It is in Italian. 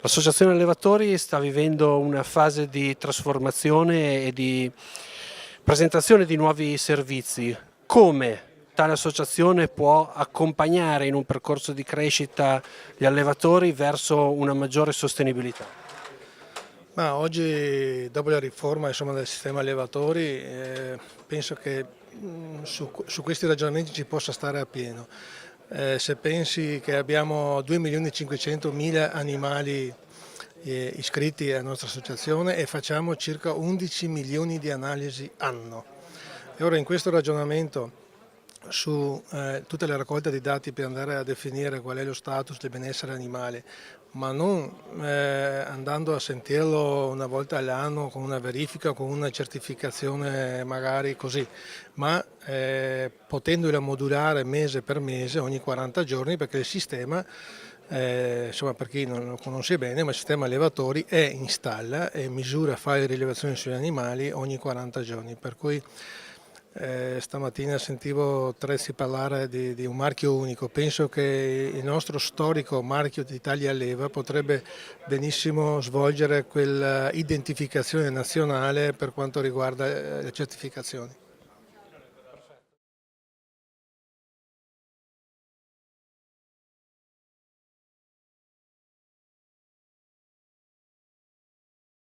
L'associazione allevatori sta vivendo una fase di trasformazione e di presentazione di nuovi servizi. Come tale associazione può accompagnare in un percorso di crescita gli allevatori verso una maggiore sostenibilità? Ma oggi, dopo la riforma del sistema allevatori, penso che su questi ragionamenti ci possa stare appieno. Se pensi che abbiamo 2.500.000 animali iscritti alla nostra associazione e facciamo circa 11 milioni di analisi anno. E ora in questo ragionamento su tutta la raccolta di dati per andare a definire qual è lo status del benessere animale, ma non andando a sentirlo una volta all'anno con una verifica, con una certificazione magari così, ma potendola modulare mese per mese, ogni 40 giorni, perché il sistema, insomma, per chi non lo conosce bene, ma il sistema allevatori installa e misura, fa le rilevazioni sugli animali ogni 40 giorni, per cui stamattina sentivo Trezzi parlare di un marchio unico. Penso che il nostro storico marchio di Italia Alleva potrebbe benissimo svolgere quell'identificazione nazionale per quanto riguarda le certificazioni.